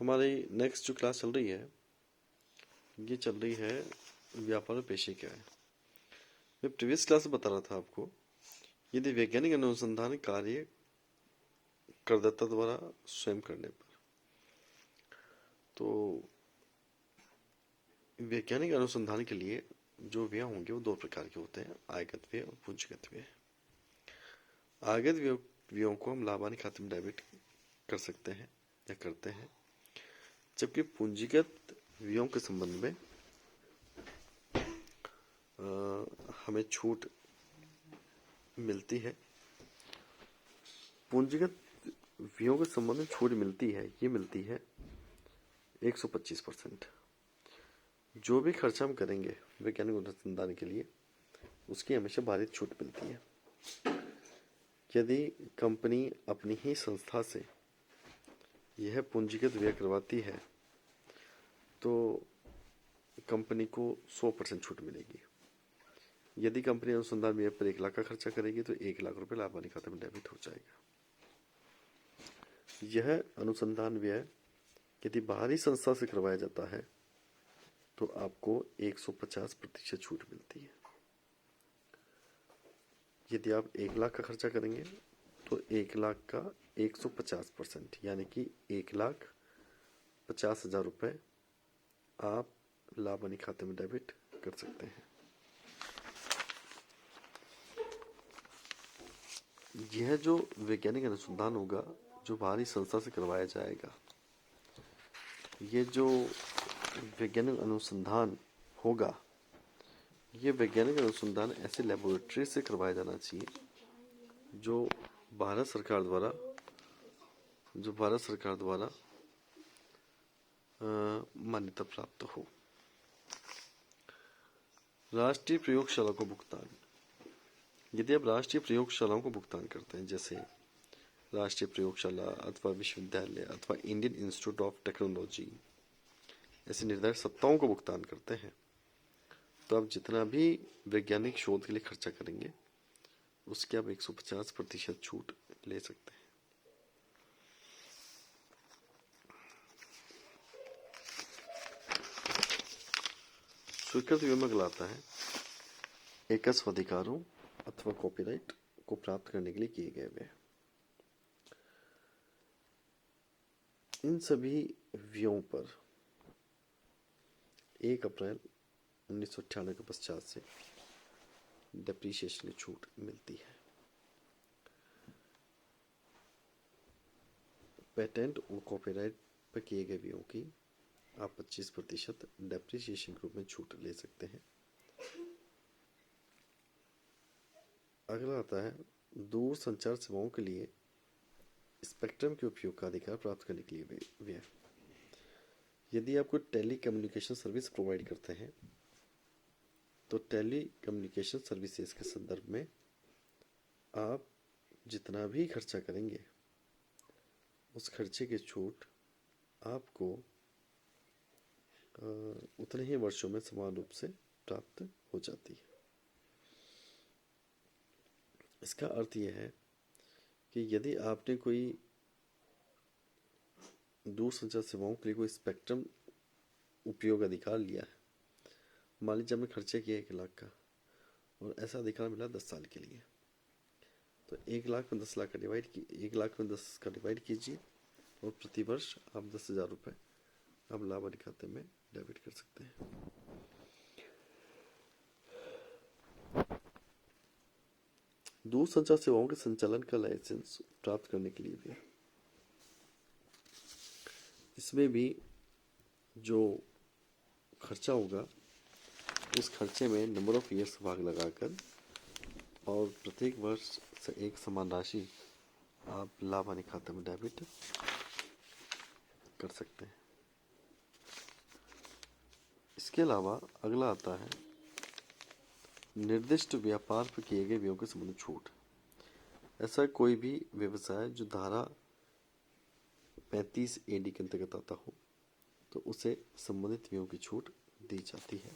हमारी नेक्स्ट जो क्लास चल रही है ये चल रही है व्यापार और पेशे क्या है। मैं प्रीवियस क्लास में बता रहा था आपको, यदि वैज्ञानिक अनुसंधान कार्य करदाता द्वारा स्वयं करने पर, तो वैज्ञानिक अनुसंधान के लिए जो व्यय होंगे वो दो प्रकार के होते हैं, आयगत व्यय और पूंजीगत व्यय। आयगत व्ययों को हम लाभानी खाते में डेबिट कर सकते हैं या करते हैं, जबकि पूंजीगत व्ययों के संबंध में हमें छूट मिलती है। पूंजीगत व्ययों के संबंध में छूट मिलती है, ये मिलती है 125%। जो भी खर्चा हम करेंगे वैज्ञानिक अनुसंधान के लिए, उसकी हमेशा भारित छूट मिलती है। यदि कंपनी अपनी ही संस्था से यह पूंजीगत व्यय करवाती है तो कंपनी को 100% छूट मिलेगी। यदि कंपनी अनुसंधान व्यय पर 1 लाख का खर्चा करेगी तो 1 लाख रुपए लाभानी खाते में डेबिट हो जाएगा। यह अनुसंधान व्यय यदि बाहरी संस्था से करवाया जाता है तो आपको 150% छूट मिलती है। यदि आप 1 लाख का खर्चा करेंगे तो 1 लाख का 150% यानी कि 1,50,000 रुपए आप लाभानी खाते में डेबिट कर सकते हैं। यह जो वैज्ञानिक अनुसंधान होगा जो बाहरी संस्था से करवाया जाएगा, ये जो वैज्ञानिक अनुसंधान होगा, ये वैज्ञानिक अनुसंधान ऐसे लेबोरेटरी से करवाया जाना चाहिए जो भारत सरकार द्वारा मान्यता प्राप्त हो। राष्ट्रीय प्रयोगशाला को भुगतान, यदि आप राष्ट्रीय प्रयोगशालाओं को भुगतान करते हैं, जैसे राष्ट्रीय प्रयोगशाला अथवा विश्वविद्यालय अथवा इंडियन इंस्टीट्यूट ऑफ टेक्नोलॉजी, ऐसी निर्धारित संस्थाओं को भुगतान करते हैं, तो आप जितना भी वैज्ञानिक शोध के लिए खर्चा करेंगे उसके आप 150% छूट ले सकते हैं। स्वीकृत व्यय में अगला आता है एकस्व अधिकारों अथवा कॉपीराइट को प्राप्त करने के लिए किए गए व्यय। इन सभी व्ययों पर 1 अप्रैल 1998 के पश्चात से डेप्रीशिएशन की छूट मिलती है। पेटेंट और कॉपीराइट पर किए गए व्ययों की आप 25% डेप्रीशिएशन के रूप में छूट ले सकते हैं। अगला आता है दूर संचार सेवाओं के लिए स्पेक्ट्रम के उपयोग का अधिकार प्राप्त करने के लिए व्यय। यदि आप कोई टेली कम्युनिकेशन सर्विस प्रोवाइड करते हैं तो टेली कम्युनिकेशन सर्विसेज के संदर्भ में आप जितना भी खर्चा करेंगे उस खर्चे की छूट आपको उतने ही वर्षों में समान रूप से प्राप्त हो जाती है। इसका अर्थ यह है कि यदि आपने कोई दूरसंचार सेवाओं के लिए कोई स्पेक्ट्रम उपयोग अधिकार लिया है, मान लीजिए आपने खर्चा किया 1 लाख का और ऐसा अधिकार मिला 10 साल के लिए, तो 1 लाख में 10 लाख का 1 लाख में 10 का डिवाइड कीजिए और प्रति वर्ष आप 10,000 रुपये आप लाभानी खाते में डेबिट कर सकते हैं। दूरसंचार सेवाओं के संचालन का लाइसेंस प्राप्त करने के लिए भी, इसमें भी जो खर्चा होगा उस खर्चे में नंबर ऑफ ईयर्स भाग लगाकर और प्रत्येक वर्ष से एक समान राशि आप लाभानी खाते में डेबिट कर सकते हैं। इसके अलावा अगला आता है निर्दिष्ट व्यापार पर किए गए व्ययों के संबंध छूट। ऐसा कोई भी व्यवसाय जो धारा 35 AD के अंतर्गत आता हो तो उसे संबंधित व्ययों की छूट दी जाती है।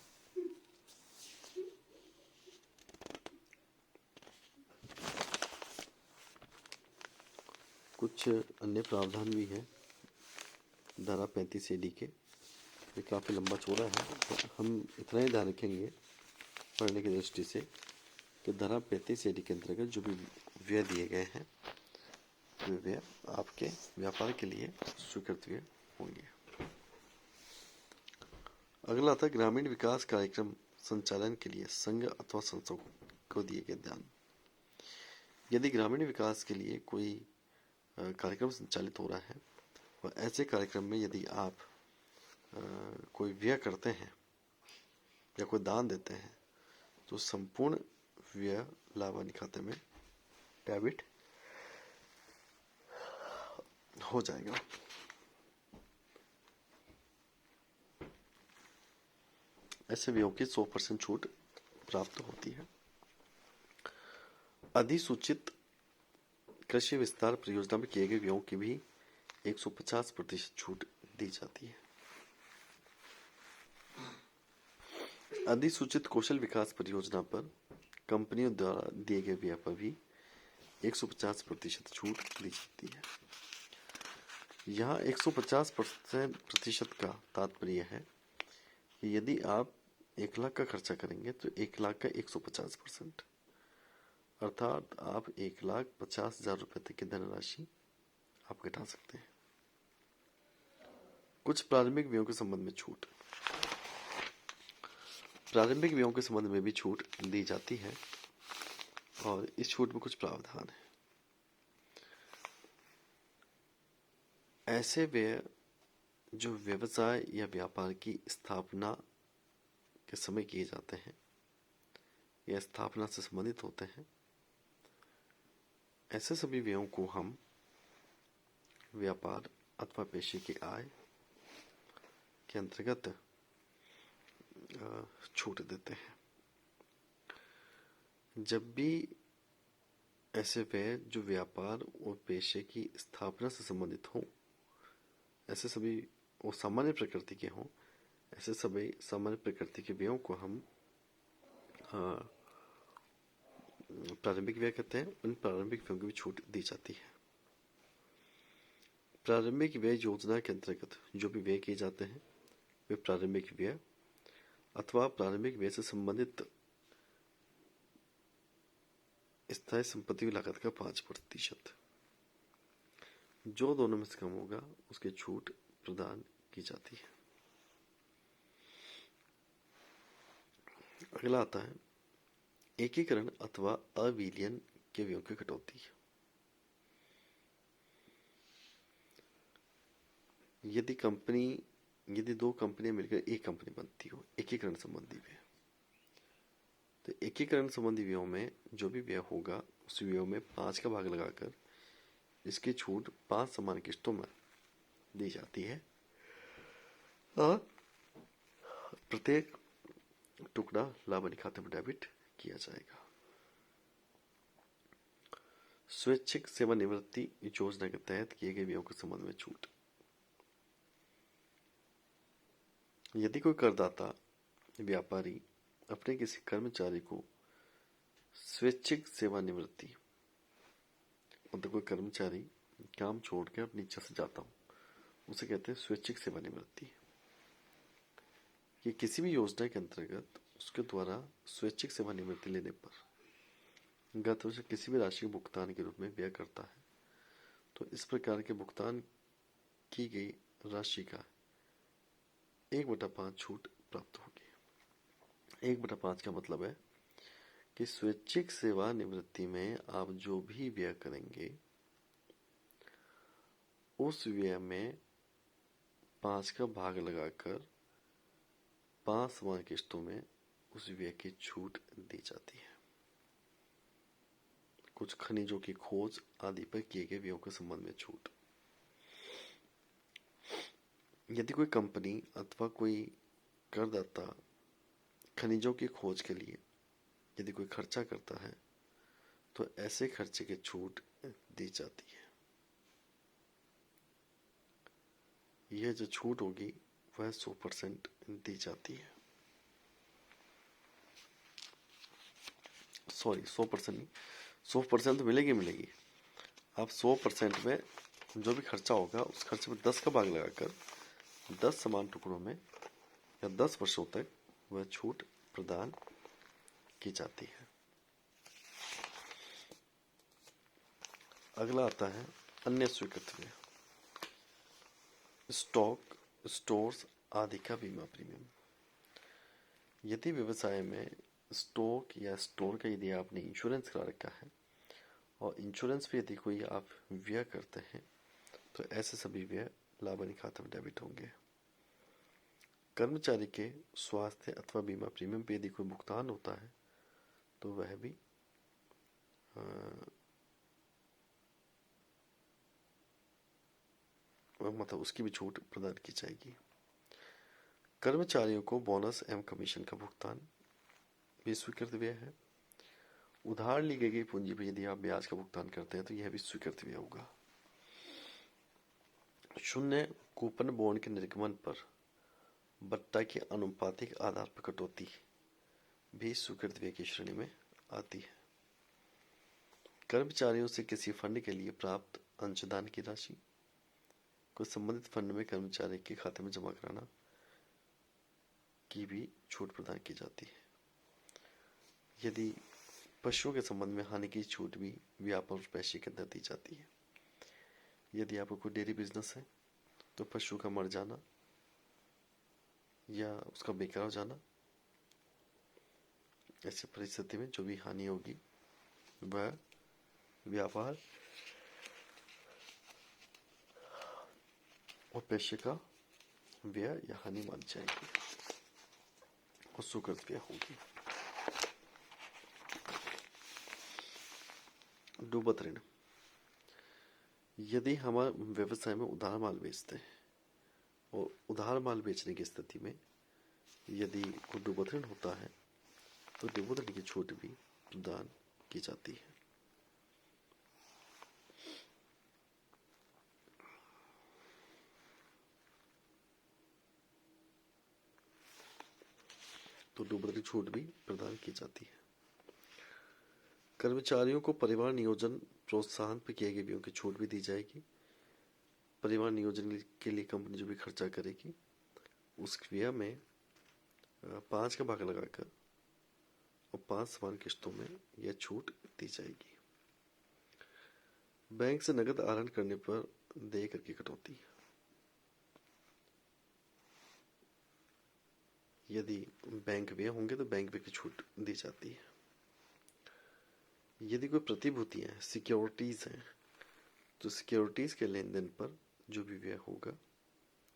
कुछ अन्य प्रावधान भी हैं धारा 35 AD के, ये काफ़ी लंबा चौड़ा है, तो हम इतना ही ध्यान रखेंगे पढ़ने की दृष्टि से कि धारा 35 AD के अंतर्गत जो भी व्यय दिए गए हैं वे व्यय आपके व्यापार के लिए स्वीकृत व्यय होंगे। अगला था ग्रामीण विकास कार्यक्रम संचालन के लिए संघ अथवा संस्थाओं को दिए गए दान। यदि ग्रामीण विकास के लिए कोई कार्यक्रम संचालित हो रहा है और ऐसे कार्यक्रम में यदि आप कोई व्यय करते हैं या कोई दान देते हैं तो संपूर्ण व्यय लाभान्वित खाते में डेबिट हो जाएगा। ऐसे व्ययों की 100% छूट प्राप्त होती है। अधिसूचित कृषि विस्तार परियोजना में किए गए व्ययों की भी 150% छूट दी जाती है। अधिसूचित कौशल विकास परियोजना पर कंपनियों द्वारा दिए गए व्यय पर भी 150% छूट दी जाती है। यहाँ 150% का तात्पर्य है कि यदि आप 1 लाख का खर्चा करेंगे तो 1 लाख का 150%, अर्थात आप 1,50,000 रुपये तक की धनराशि आप घटा सकते हैं। कुछ प्रारंभिक व्ययों के संबंध में छूट। प्रारंभिक व्ययों के संबंध में भी छूट दी जाती है और इस छूट में कुछ प्रावधान है। ऐसे व्यय जो व्यवसाय या व्यापार की स्थापना के समय किए जाते हैं या स्थापना से संबंधित होते हैं, ऐसे सभी व्ययों को हम व्यापार अथवा पेशे की आय के अंतर्गत छूट देते हैं। जब भी ऐसे व्यय जो व्यापार और पेशे की स्थापना से संबंधित हों, ऐसे सभी वो सामान्य प्रकृति के हों, ऐसे सभी सामान्य प्रकृति के व्ययों को हम प्रारंभिक व्यय कहते हैं। उन प्रारंभिक व्ययों की भी छूट दी जाती है। प्रारंभिक व्यय योजना के अंतर्गत जो भी व्यय किए जाते हैं वे प्रारंभिक व्यय अथवा प्रारंभिक व्यय से संबंधित स्थायी संपत्ति लागत का 5%, जो दोनों में से कम होगा उसकी छूट प्रदान की जाती है। अगला आता है एकीकरण अथवा अविलयन के व्ययों की कटौती। यदि 2 कंपनियां मिलकर एक कंपनी बनती हो, एकीकरण संबंधी व्यय, तो एकीकरण संबंधी व्ययों में जो भी व्यय होगा उस व्यय में 5 का भाग लगाकर इसकी छूट 5 समान किस्तों में दी जाती है और प्रत्येक टुकड़ा लाभान्वित खाते में डेबिट किया जाएगा। स्वैच्छिक सेवानिवृत्ति योजना के तहत किए गए व्ययों के संबंध में छूट। यदि कोई करदाता व्यापारी अपने किसी कर्मचारी को स्वैच्छिक सेवानिवृत्ति, मतलब कोई कर्मचारी काम छोड़ के अपनी इच्छा से जाता हो, उसे कहते हैं स्वैच्छिक सेवानिवृत्ति। ये किसी भी योजना के अंतर्गत उसके द्वारा स्वैच्छिक सेवानिवृत्ति लेने पर गत वर्ष किसी भी राशि के भुगतान के रूप में व्यय करता है, तो इस प्रकार के भुगतान की गई राशि का 1/5 छूट प्राप्त होगी। 1/5 का मतलब है कि स्वैच्छिक सेवानिवृत्ति में आप जो भी व्यय करेंगे उस व्यय में 5 का भाग लगाकर 5 समान किस्तों में उस व्यय की छूट दी जाती है। कुछ खनिजों की खोज आदि पर किए गए व्ययों के संबंध में छूट। यदि कोई कंपनी अथवा कोई करदाता खनिजों की खोज के लिए यदि कोई खर्चा करता है तो ऐसे खर्चे की छूट दी जाती है। यह जो छूट होगी वह 100% दी जाती है। सॉरी 100% नहीं, 100% तो मिलेगी। आप 100% में जो भी खर्चा होगा उस खर्चे में 10 का भाग लगाकर 10 समान टुकड़ों में या 10 वर्षों तक वह छूट प्रदान की जाती है। अगला आता है अन्य स्वीकृत व्यय। स्टॉक, स्टोर्स आदि का बीमा प्रीमियम। यदि व्यवसाय में स्टॉक या स्टोर का यदि आपने इंश्योरेंस करा रखा है और इंश्योरेंस पे यदि कोई आप व्यय करते हैं तो ऐसे सभी व्यय लाभानी खाते में डेबिट होंगे। कर्मचारी के स्वास्थ्य अथवा बीमा प्रीमियम पे यदि कोई भुगतान होता है तो वह भी मतलब उसकी भी छूट प्रदान की जाएगी। कर्मचारियों को बोनस एवं कमीशन का भुगतान भी स्वीकृत व्यय है। उधार ली गई पूंजी पर यदि आप ब्याज का भुगतान करते हैं तो यह भी स्वीकृत व्यय होगा। शून्य कूपन बॉन्ड के निर्गमन पर बट्टा के आनुपातिक आधार पर कटौती भी स्वीकृत व्यय की श्रेणी में आती है। कर्मचारियों से किसी फंड के लिए प्राप्त अंशदान की राशि को संबंधित फंड में कर्मचारी के खाते में जमा कराना की भी छूट प्रदान की जाती है। यदि पशुओं के संबंध में हानि की छूट भी व्यापार और पेशे के अंदर दी जाती है। यदि आपको कोई डेयरी बिजनेस है तो पशु का मर जाना या उसका बेकार हो जाना, ऐसी परिस्थिति में जो भी हानि होगी वह व्यापार और पेशे का व्यय या हानि मान जाएगी और स्वीकृत व्यय होगी। डूबत ऋण। यदि हम व्यवसाय में उधार माल बेचते हैं और उधार माल बेचने की स्थिति में यदि कोई डूबत ऋण होता है तो डूबत ऋण की छूट भी प्रदान की जाती है। तो डूबत ऋण छूट भी प्रदान की जाती है। कर्मचारियों को परिवार नियोजन प्रोत्साहन पर किए गए व्ययों की छूट भी दी जाएगी। परिवार नियोजन के लिए कंपनी जो भी खर्चा करेगी उस व्यय में 5 का भाग लगाकर और 5 समान किस्तों में यह छूट दी जाएगी। बैंक से नगद आहरण करने पर देय कर की कटौती। यदि बैंक व्यय होंगे तो बैंक व्यय की छूट दी जाती है। यदि कोई प्रतिभूतियां सिक्योरिटीज हैं तो सिक्योरिटीज के लेन देन पर जो भी व्यय होगा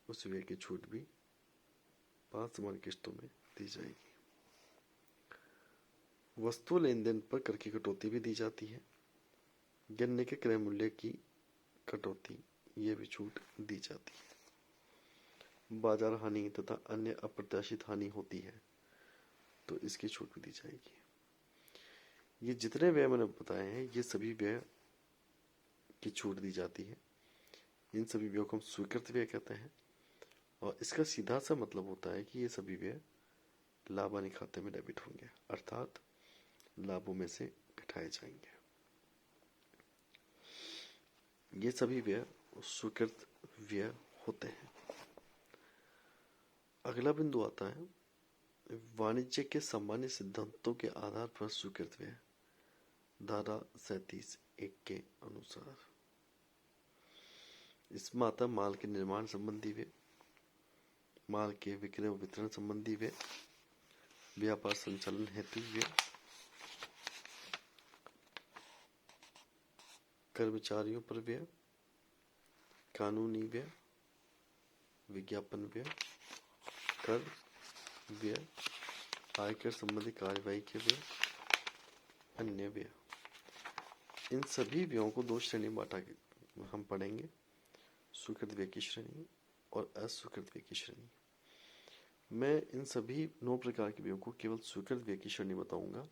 उस व्यय की छूट भी 5 समान किस्तों में दी जाएगी। वस्तु लेन देन पर कर की कटौती भी दी जाती है। गन्ने के क्रय मूल्य की कटौती ये भी छूट दी जाती है। बाजार हानि तथा अन्य अप्रत्याशित हानि होती है तो इसकी छूट भी दी जाएगी। ये जितने व्यय मैंने बताए हैं ये सभी व्यय की छूट दी जाती है। इन सभी व्ययों को हम स्वीकृत व्यय कहते हैं और इसका सीधा सा मतलब होता है कि ये सभी व्यय लाभानी खाते में डेबिट होंगे, अर्थात लाभों में से घटाए जाएंगे। ये सभी व्यय स्वीकृत व्यय होते हैं। अगला बिंदु आता है वाणिज्य के सामान्य सिद्धांतों के आधार पर स्वीकृत व्यय, धारा 37(1) के अनुसार। इसमें आता है माल के निर्माण संबंधी व्यय, माल के विक्रय और वितरण संबंधी व्यय, व्यापार संचालन हेतु व्यय, कर्मचारियों पर व्यय, कानूनी व्यय, विज्ञापन व्यय, कर व्यय, आयकर संबंधी कार्यवाही के व्यय, अन्य व्यय। इन सभी व्ययों को 2 श्रेणी में बांटा हम पढ़ेंगे, स्वीकृत व्यय की श्रेणी और अस्वीकृत व्यय की श्रेणी। मैं इन सभी 9 प्रकार के व्ययों को केवल स्वीकृत व्यय की श्रेणी बताऊंगा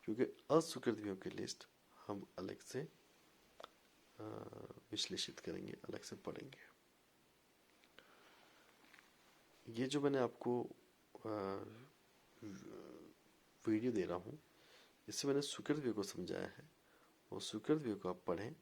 क्योंकि अस्वीकृत व्ययों की लिस्ट हम अलग से विश्लेषित करेंगे, अलग से पढ़ेंगे। ये जो मैंने आपको वीडियो दे रहा हूँ इससे मैंने स्वीकृत व्यय को समझाया है और स्वीकृत व्यय को आप पढ़ें